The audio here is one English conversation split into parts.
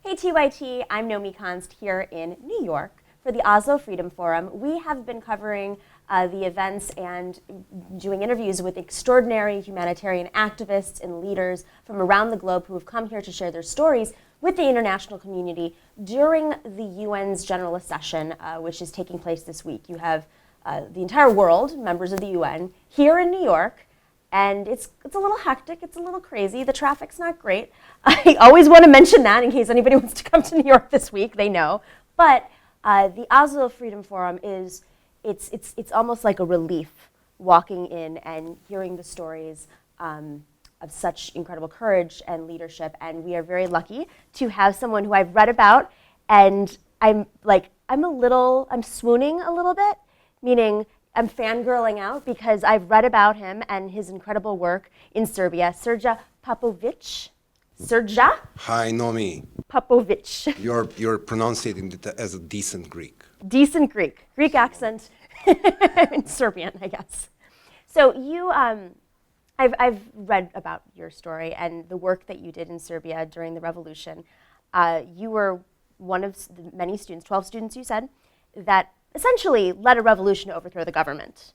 Hey TYT, I'm Nomi Konst here in New York for the Oslo Freedom Forum. We have been covering the events and doing interviews with extraordinary humanitarian activists and leaders from around the globe who have come here to share their stories with the international community during the UN's General Session, which is taking place this week. You have the entire world, members of the UN, here in New York. And it's a little hectic, it's a little crazy. The traffic's not great. I always want to mention that in case anybody wants to come to New York this week, they know. But the Oslo Freedom Forum it's almost like a relief walking in and hearing the stories of such incredible courage and leadership. And we are very lucky to have someone who I've read about, and I'm swooning a little bit, meaning I'm fangirling out because I've read about him and his incredible work in Serbia. Srđa Popović. Srđa? Hi, Nomi. Popović. You're pronouncing it as a decent Greek. Decent Greek. Greek accent in Serbian, I guess. So you, I've read about your story and the work that you did in Serbia during the revolution. You were one of the many students, 12 students you said, that essentially led a revolution to overthrow the government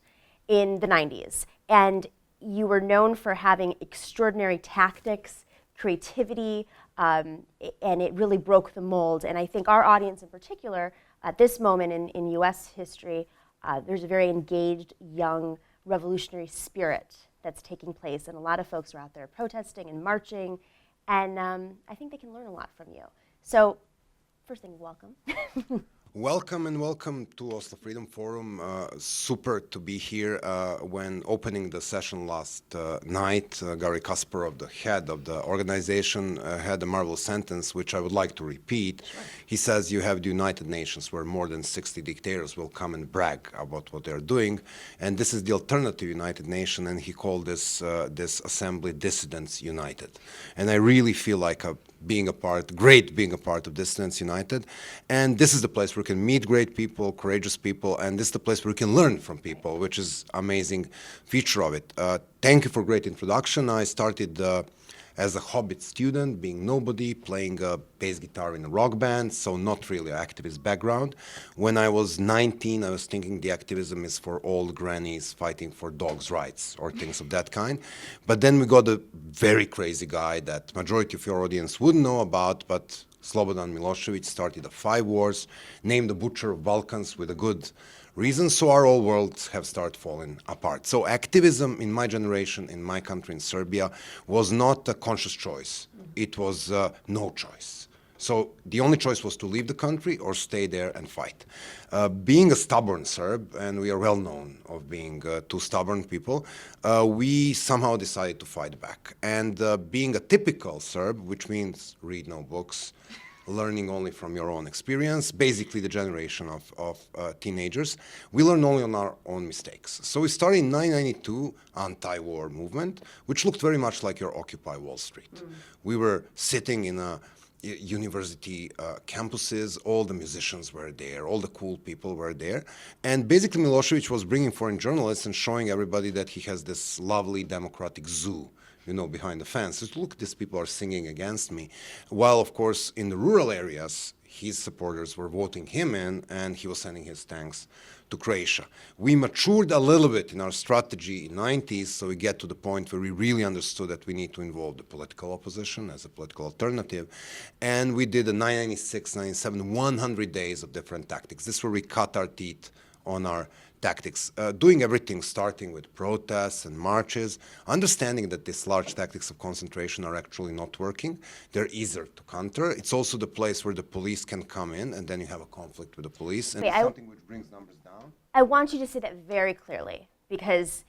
in the 90s. And you were known for having extraordinary tactics, creativity, and it really broke the mold. And I think our audience in particular, at this moment in US history, there's a very engaged, young, revolutionary spirit that's taking place. And a lot of folks are out there protesting and marching. And I think they can learn a lot from you. So first thing, welcome. Welcome and welcome to Oslo Freedom Forum. Super to be here. When opening the session last night, Gary Kasparov, the head of the organization, had a marvelous sentence, which I would like to repeat. Sure. He says, you have the United Nations where more than 60 dictators will come and brag about what they're doing. And this is the alternative United Nations, and he called this assembly Dissidents United. And I really feel like being a part of Dissidents United. And this is the place where we can meet great people, courageous people, and this is the place where we can learn from people, which is amazing feature of it. Thank you for great introduction. I started as a Hobbit student, being nobody, playing a bass guitar in a rock band, so not really an activist background. When I was 19, I was thinking the activism is for old grannies fighting for dogs' rights or things of that kind. But then we got a very crazy guy that majority of your audience wouldn't know about, but Slobodan Milošević started the 5 wars, named the Butcher of Balkans with a good reason, so our whole worlds have started falling apart. So activism in my generation, in my country, in Serbia, was not a conscious choice. It was no choice. So the only choice was to leave the country or stay there and fight. Being a stubborn Serb, and we are well known of being two stubborn people, we somehow decided to fight back. And being a typical Serb, which means read no books, learning only from your own experience, basically the generation of teenagers, we learn only on our own mistakes. So we started in 1992 anti-war movement, which looked very much like your Occupy Wall Street. We were sitting in a university campuses, all the musicians were there, all the cool people were there. And basically Milošević was bringing foreign journalists and showing everybody that he has this lovely democratic zoo, you know, behind the fence. So look, these people are singing against me. While, of course, in the rural areas, his supporters were voting him in, and he was sending his tanks to Croatia. We matured a little bit in our strategy in the 90s, so we get to the point where we really understood that we need to involve the political opposition as a political alternative. And we did a 996, 97, 100 days of different tactics. This is where we cut our teeth on our tactics, doing everything starting with protests and marches, understanding that these large tactics of concentration are actually not working. They're easier to counter. It's also the place where the police can come in, and then you have a conflict with the police, and something which brings numbers down. I want you to say that very clearly, because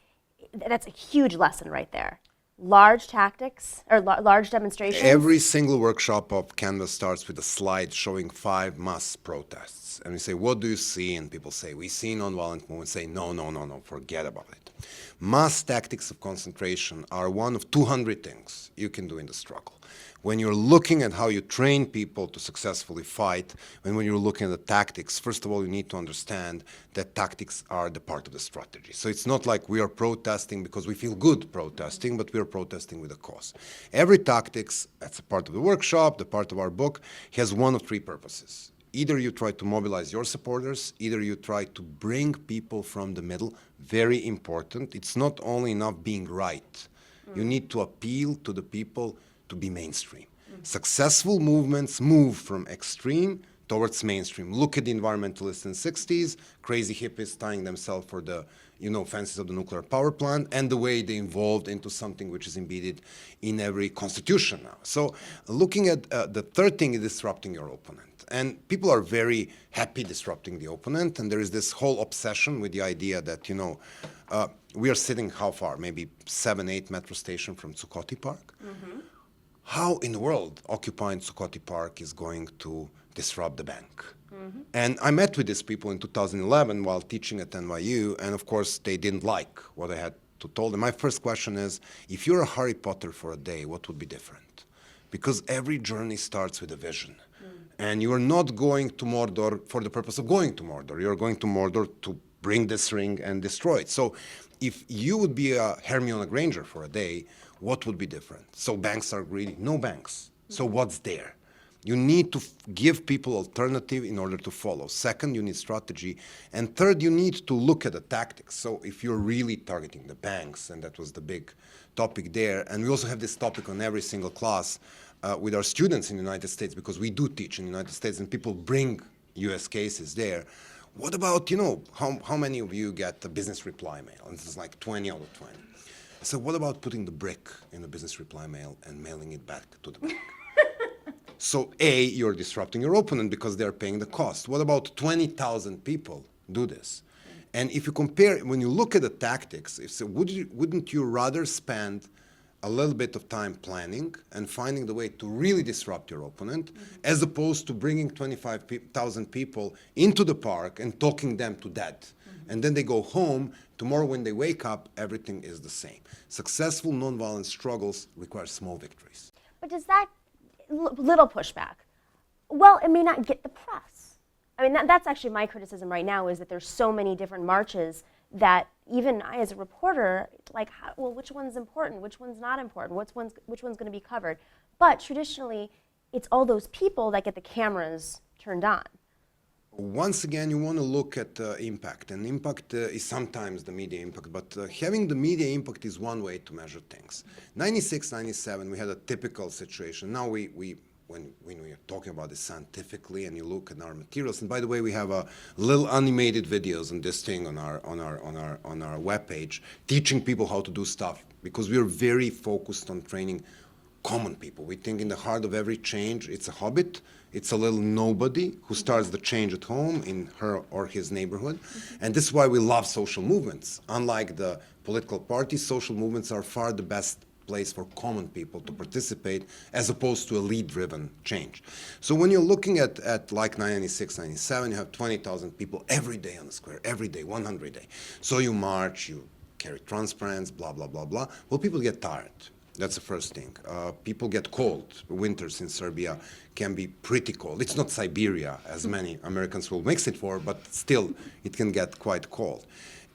that's a huge lesson right there. Large tactics, or large demonstrations? Every single workshop of Canvas starts with a slide showing 5 mass protests. And we say, what do you see? And people say, we see nonviolent movement. Say, no, forget about it. Mass tactics of concentration are one of 200 things you can do in the struggle. when you're looking at how you train people to successfully fight, and when you're looking at the tactics, first of all, you need to understand that tactics are the part of the strategy. So it's not like we are protesting because we feel good protesting, but we are protesting with a cause. Every tactics, that's a part of the workshop, the part of our book, has one of three purposes. Either you try to mobilize your supporters, either you try to bring people from the middle, very important. It's not only enough being right. You need to appeal to the people to be mainstream. Successful movements move from extreme towards mainstream. Look at the environmentalists in the 60s, crazy hippies tying themselves for the fences of the nuclear power plant, and the way they evolved into something which is embedded in every constitution now. So looking at the third thing is disrupting your opponent. And people are very happy disrupting the opponent, and there is this whole obsession with the idea that, we are sitting how far? Maybe 7, 8 metro station from Zuccotti Park? Mm-hmm. How in the world occupying Zuccotti Park is going to disrupt the bank? Mm-hmm. And I met with these people in 2011 while teaching at NYU, and of course they didn't like what I had to tell them. My first question is, if you're a Harry Potter for a day, what would be different? Because every journey starts with a vision. And you are not going to Mordor for the purpose of going to Mordor. You're going to Mordor to bring this ring and destroy it. So if you would be a Hermione Granger for a day, what would be different? So banks are greedy? No banks. So what's there? You need to give people alternative in order to follow. Second, you need strategy. And third, you need to look at the tactics. So if you're really targeting the banks, and that was the big topic there, and we also have this topic on every single class, with our students in the United States, because we do teach in the United States and people bring US cases there. What about, how many of you get a business reply mail? And it's like 20 out of 20. So what about putting the brick in a business reply mail and mailing it back to the bank? So A, you're disrupting your opponent because they're paying the cost. What about 20,000 people do this? And if you compare, when you look at the tactics, wouldn't you rather spend a little bit of time planning and finding the way to really disrupt your opponent, as opposed to bringing 25,000 people into the park and talking them to death. And then they go home. Tomorrow when they wake up, everything is the same. Successful nonviolent struggles require small victories. But does that, little pushback, well, it may not get the press. I mean, that's actually my criticism right now, is that there's so many different marches that even I, as a reporter, which one's important, which one's not important, which one's going to be covered. But traditionally, it's all those people that get the cameras turned on. Once again, you want to look at impact, and impact is sometimes the media impact, but having the media impact is one way to measure things. 96, 97, we had a typical situation. Now when we are talking about this scientifically, and you look at our materials, and by the way, we have a little animated videos on this thing on our webpage, teaching people how to do stuff, because we are very focused on training common people. We think in the heart of every change, it's a hobbit, it's a little nobody who starts the change at home in her or his neighborhood. And this is why we love social movements. Unlike the political parties, social movements are far the best place for common people to participate, as opposed to elite-driven change. So when you're looking at like 96, 97, you have 20,000 people every day on the square, every day, 100 day. So you march, you carry transparents, blah, blah, blah, blah. Well, people get tired. That's the first thing. People get cold. Winters in Serbia can be pretty cold. It's not Siberia, as many Americans will mix it for, but still, it can get quite cold.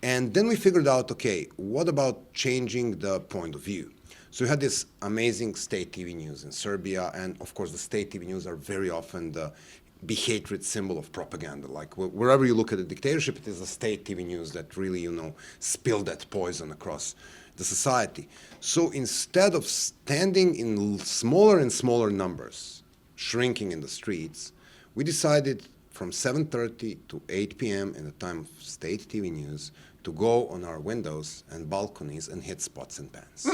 And then we figured out, okay, what about changing the point of view? So we had this amazing state TV news in Serbia, and of course the state TV news are very often the hatred symbol of propaganda. Like wherever you look at the dictatorship, it is the state TV news that really, spilled that poison across the society. So instead of standing in smaller and smaller numbers, shrinking in the streets, we decided from 7:30 to 8 p.m. in the time of state TV news to go on our windows and balconies and hit pots and pans.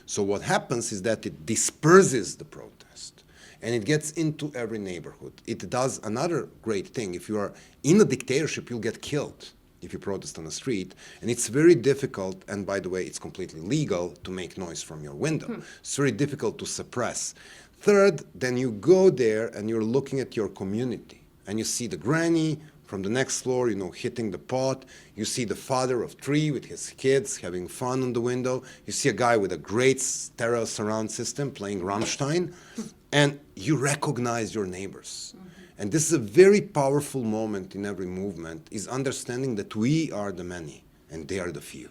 So what happens is that it disperses the protest, and it gets into every neighborhood. It does another great thing. If you are in a dictatorship, you'll get killed if you protest on the street, and it's very difficult, and by the way, it's completely legal to make noise from your window. It's very difficult to suppress. Third, then you go there and you're looking at your community, and you see the granny from the next floor, hitting the pot. You see the father of 3 with his kids having fun on the window. You see a guy with a great stereo surround system playing Rammstein. and you recognize your neighbors. And this is a very powerful moment in every movement, is understanding that we are the many and they are the few.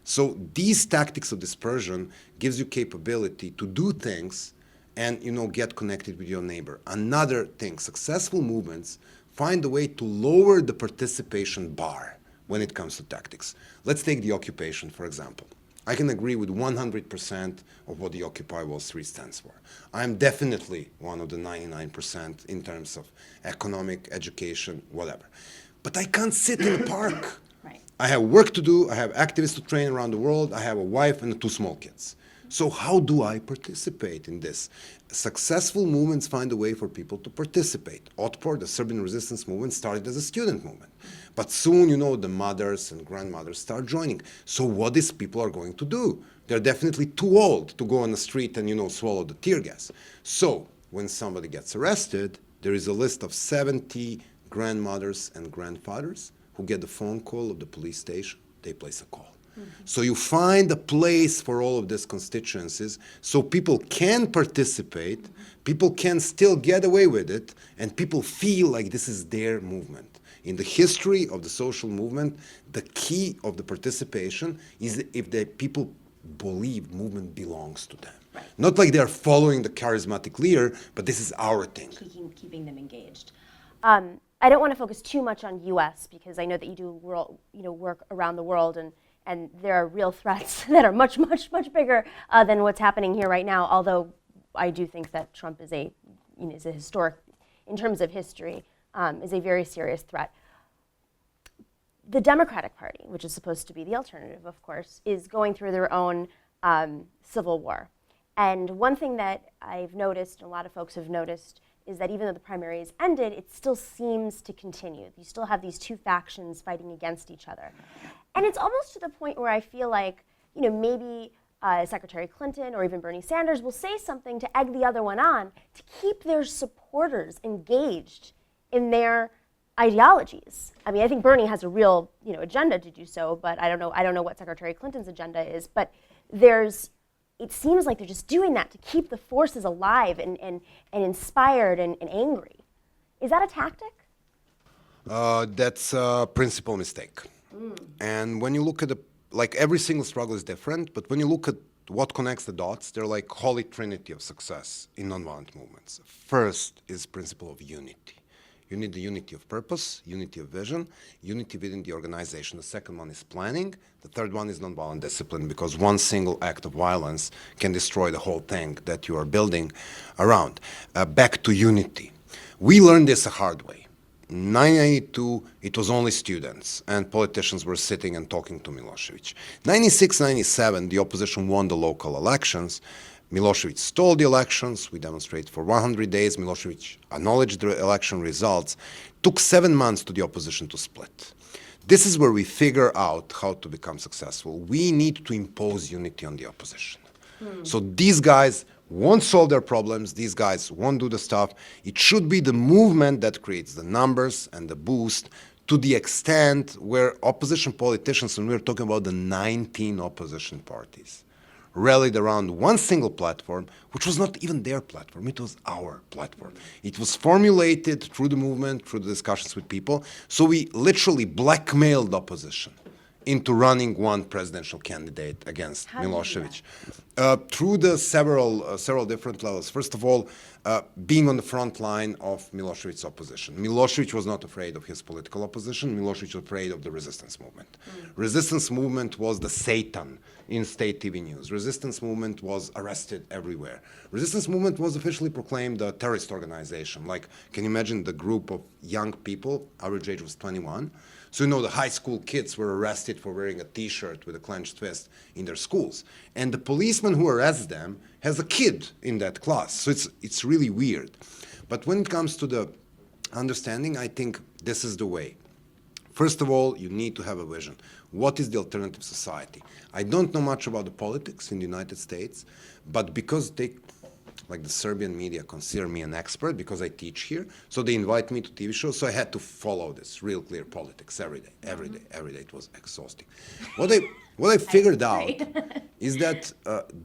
So these tactics of dispersion gives you capability to do things and get connected with your neighbor. Another thing, successful movements find a way to lower the participation bar when it comes to tactics. Let's take the occupation, for example. I can agree with 100% of what the Occupy Wall Street stands for. I'm definitely one of the 99% in terms of economic, education, whatever. But I can't sit in a park. Right. I have work to do, I have activists to train around the world, I have a wife and two small kids. So how do I participate in this? Successful movements find a way for people to participate. Otpor, the Serbian resistance movement, started as a student movement. But soon, the mothers and grandmothers start joining. So what these people are going to do? They're definitely too old to go on the street and, swallow the tear gas. So when somebody gets arrested, there is a list of 70 grandmothers and grandfathers who get the phone call of the police station. They place a call. So you find a place for all of these constituencies so people can participate, people can still get away with it, and people feel like this is their movement. In the history of the social movement, the key of the participation is if the people believe movement belongs to them. Right. Not like they're following the charismatic leader, but this is our thing. Keeping them engaged. I don't want to focus too much on U.S. because I know that you do work around the world, and there are real threats that are much, much, much bigger than what's happening here right now. Although I do think that Trump is a historic, in terms of history, is a very serious threat. The Democratic Party, which is supposed to be the alternative, of course, is going through their own civil war. And one thing that I've noticed, and a lot of folks have noticed, is that even though the primaries ended, it still seems to continue. You still have these two factions fighting against each other. And it's almost to the point where I feel like, maybe Secretary Clinton or even Bernie Sanders will say something to egg the other one on to keep their supporters engaged in their ideologies. I mean, I think Bernie has a real, agenda to do so, but I don't know what Secretary Clinton's agenda is, but it seems like they're just doing that to keep the forces alive and inspired and angry. Is that a tactic? That's a principal mistake. And when you look at every single struggle is different, but when you look at what connects the dots, they're like holy trinity of success in nonviolent movements. First is principle of unity. You need the unity of purpose, unity of vision, unity within the organization. The second one is planning. The third one is nonviolent discipline, because one single act of violence can destroy the whole thing that you are building around. Back to unity. We learned this a hard way. In 1992, it was only students, and politicians were sitting and talking to Milosevic. 96, 97, the opposition won the local elections. Milosevic stole the elections. We demonstrated for 100 days. Milosevic acknowledged the election results. Took 7 months to the opposition to split. This is where we figure out how to become successful. We need to impose unity on the opposition. So these guys won't solve their problems. These guys won't do the stuff. It should be the movement that creates the numbers and the boost, to the extent where opposition politicians, and we're talking about the 19 opposition parties, rallied around one single platform, which was not even their platform, it was our platform. It was formulated through the movement, through the discussions with people, so we literally blackmailed opposition into running one presidential candidate against Milosevic. Through the several different levels. First of all, being on the front line of Milosevic's opposition. Milosevic was not afraid of his political opposition. Milosevic was afraid of the resistance movement. Resistance movement was the Satan in state TV news. Resistance movement was arrested everywhere. Resistance movement was officially proclaimed a terrorist organization. Like, can you imagine the group of young people, average age was 21, so the high school kids were arrested for wearing a T-shirt with a clenched fist in their schools. And the policeman who arrests them has a kid in that class. So it's really weird. But when it comes to the understanding, I think this is the way. First of all, you need to have a vision. What is the alternative society? I don't know much about the politics in the United States, but because like the Serbian media consider me an expert because I teach here, so they invite me to TV shows, so I had to follow this real clear politics every day. It was exhausting. What I figured out is that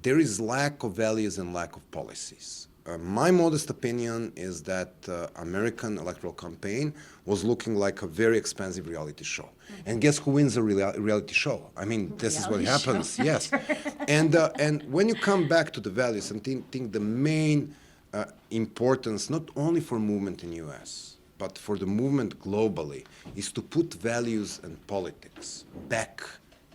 there is lack of values and lack of policies. my modest opinion is that American electoral campaign was looking like a very expensive reality show. And guess who wins a reality show? I mean, this is what happens. Yes. And when you come back to the values, I think the main importance, not only for movement in U.S., but for the movement globally, is to put values and politics back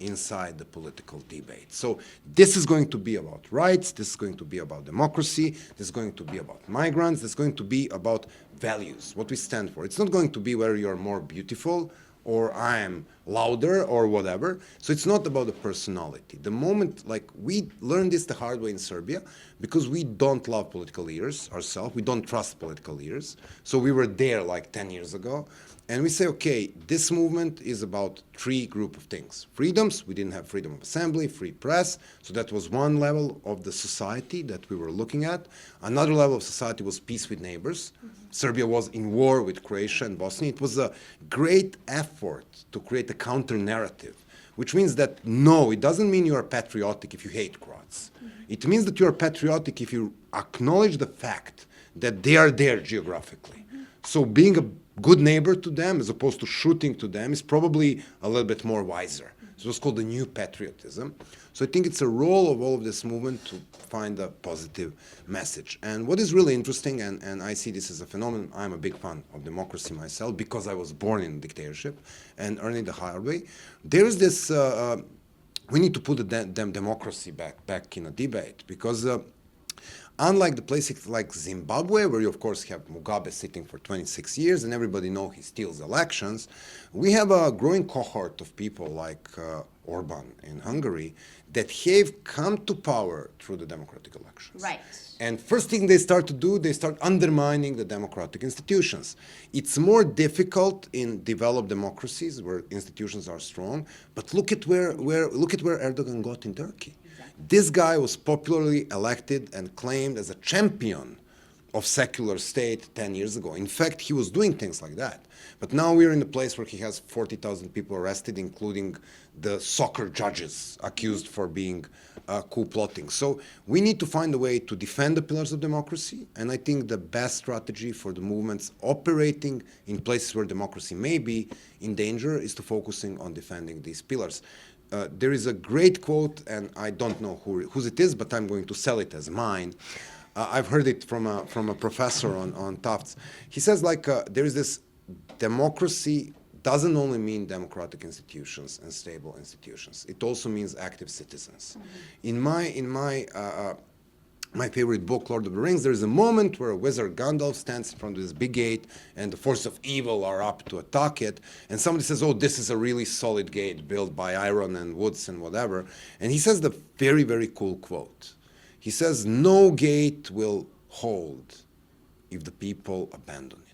inside the political debate. So this is going to be about rights, this is going to be about democracy, this is going to be about migrants, this is going to be about values, what we stand for. It's not going to be whether you're more beautiful or I am louder or whatever. So it's not about the personality. The moment, like, we learned this the hard way in Serbia because we don't love political leaders ourselves. We don't trust political leaders. So we were there like 10 years ago. And we say, okay, this movement is about three group of things. Freedoms, we didn't have freedom of assembly, free press. So that was one level of the society that we were looking at. Another level of society was peace with neighbors. Serbia was in war with Croatia and Bosnia. It was a great effort to create a counter-narrative, which means that no, it doesn't mean you are patriotic if you hate Croats. It means that you are patriotic if you acknowledge the fact that they are there geographically. So being a good neighbor to them as opposed to shooting to them is probably a little bit more wiser. So it's called the new patriotism. So I think it's a role of all of this movement to find a positive message. And what is really interesting, and I see this as a phenomenon, I'm a big fan of democracy myself because I was born in a dictatorship and earning the hard way. There is this, we need to put the democracy back in a debate because unlike the places like Zimbabwe, where you of course have Mugabe sitting for 26 years and everybody knows he steals elections, we have a growing cohort of people like Orban in Hungary that have come to power through the democratic elections. Right. And first thing they start to do, they start undermining the democratic institutions. It's more difficult in developed democracies where institutions are strong, but look at where Erdogan got in Turkey. This guy was popularly elected and claimed as a champion of secular state 10 years ago. In fact, he was doing things like that. But now we're in a place where he has 40,000 people arrested, including the soccer judges accused for being coup plotting. So we need to find a way to defend the pillars of democracy. And I think the best strategy for the movements operating in places where democracy may be in danger is to focusing on defending these pillars. There is a great quote, and I don't know whose it is, but I'm going to sell it as mine. I've heard it from a professor on Tufts. He says, like, there is this democracy doesn't only mean democratic institutions and stable institutions. It also means active citizens. Mm-hmm. In my favorite book, Lord of the Rings, there is a moment where a wizard Gandalf stands in front of this big gate and the forces of evil are up to attack it. And somebody says, oh, this is a really solid gate built by iron and woods and whatever. And he says the very, very cool quote. He says, no gate will hold if the people abandon it.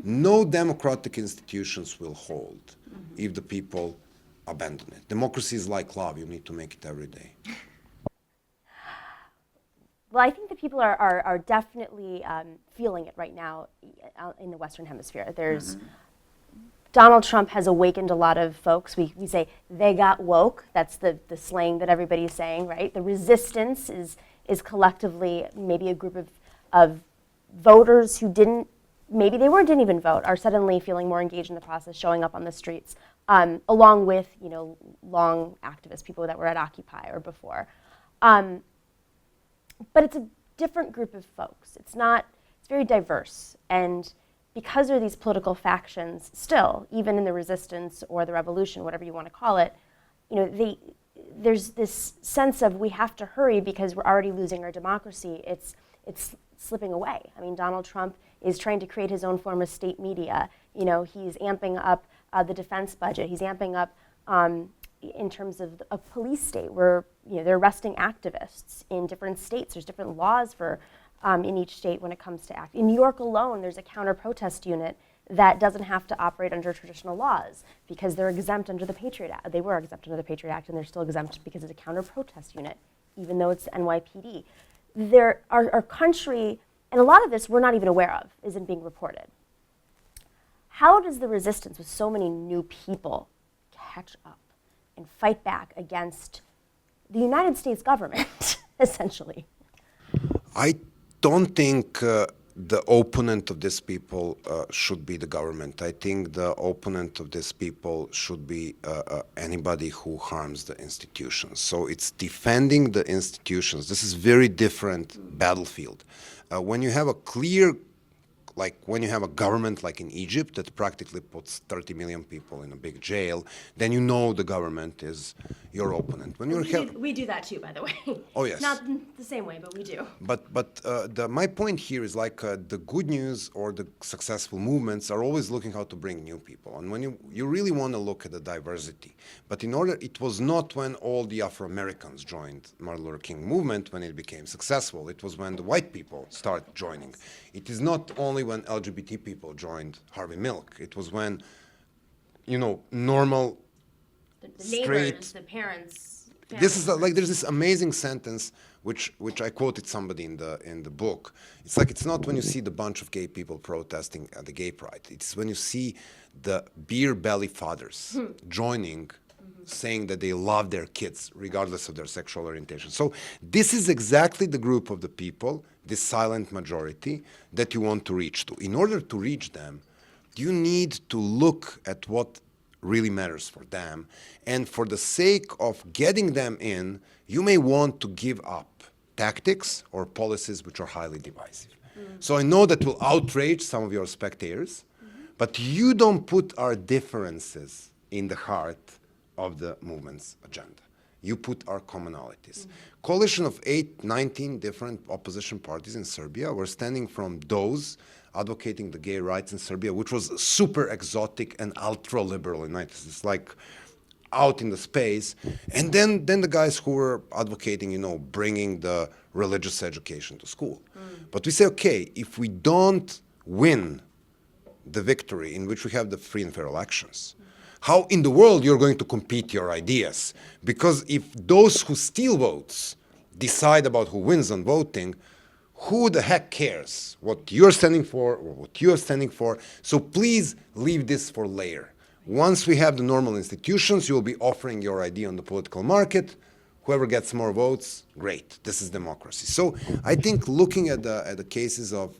No democratic institutions will hold if the people abandon it. Democracy is like love. You need to make it every day. Well, I think that people are definitely feeling it right now in the Western Hemisphere. There's Donald Trump has awakened a lot of folks. We say they got woke. That's the slang that everybody's saying, right? The resistance is collectively maybe a group of voters who didn't even vote, are suddenly feeling more engaged in the process, showing up on the streets, along with long activists, people that were at Occupy or before. But it's a different group of folks. It's very diverse. And because there are these political factions still, even in the resistance or the revolution, whatever you want to call it, there's this sense of we have to hurry because we're already losing our democracy. It's slipping away. I mean, Donald Trump is trying to create his own form of state media. He's amping up the defense budget. He's amping up in terms of a police state where they're arresting activists in different states. There's different laws for in each state when it comes to act. In New York alone, there's a counter-protest unit that doesn't have to operate under traditional laws because they're exempt under the Patriot Act. They were exempt under the Patriot Act, and they're still exempt because it's a counter-protest unit, even though it's NYPD. Our country, and a lot of this we're not even aware of, isn't being reported. How does the resistance with so many new people catch up and fight back against the United States government, essentially? I don't think the opponent of these people should be the government. I think the opponent of these people should be anybody who harms the institutions. So it's defending the institutions. This is very different battlefield. When you have a clear, like when you have a government like in Egypt that practically puts 30 million people in a big jail, then you know the government is your opponent. When we do that too, by the way. Oh yes. Not the same way, but we do. But my point here is like the good news or the successful movements are always looking how to bring new people. And when you really want to look at the diversity. But in order, it was not when all the Afro-Americans joined Martin Luther King movement when it became successful. It was when the white people started joining. It is not only when LGBT people joined Harvey Milk. It was when, you know, normal, The straight, neighbors, the parents. this is like there's this amazing sentence which I quoted somebody in the book. It's like it's not when you see the bunch of gay people protesting at the gay pride. It's when you see the beer belly fathers joining, saying that they love their kids regardless of their sexual orientation. So this is exactly the group of the people, this silent majority, that you want to reach to. In order to reach them, you need to look at what really matters for them. And for the sake of getting them in, you may want to give up tactics or policies which are highly divisive. So I know that will outrage some of your spectators, but you don't put our differences in the heart of the movement's agenda. You put our commonalities. Coalition of 19 different opposition parties in Serbia were standing from those advocating the gay rights in Serbia, which was super exotic and ultra-liberal in 90s. It's like out in the space. And then the guys who were advocating, you know, bringing the religious education to school. But we say, okay, if we don't win the victory in which we have the free and fair elections, how in the world you're going to compete your ideas? Because if those who steal votes decide about who wins on voting, who the heck cares what you're standing for or what you're standing for? So please leave this for later. Once we have the normal institutions, you'll be offering your idea on the political market. Whoever gets more votes, great. This is democracy. So I think looking at the cases of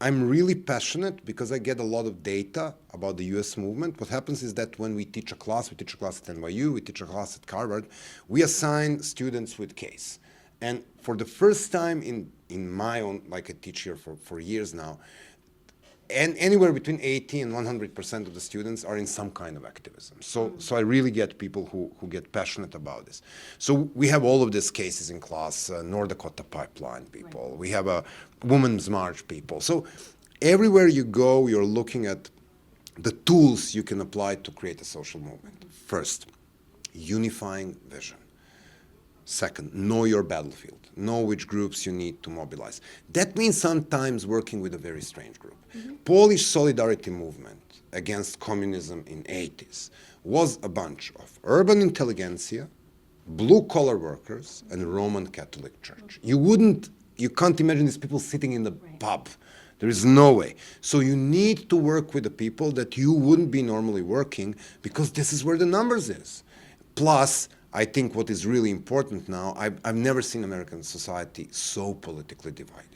I'm really passionate because I get a lot of data about the US movement. What happens is that when we teach a class at NYU, we teach a class at Harvard, we assign students with case. And for the first time in my own, like I teach here for years now, and anywhere between 80 and 100% of the students are in some kind of activism. So I really get people who get passionate about this. So we have all of these cases in class, North Dakota Pipeline people, right. We have a Women's March people. So everywhere you go, you're looking at the tools you can apply to create a social movement. First, unifying vision. Second, know your battlefield. Know which groups you need to mobilize. That means sometimes working with a very strange group. Polish solidarity movement against communism in 80s was a bunch of urban intelligentsia, blue-collar workers, and Roman Catholic Church. You can't imagine these people sitting in the pub. There is no way. So you need to work with the people that you wouldn't be normally working because this is where the numbers is. Plus, I think what is really important now, I've never seen American society so politically divided.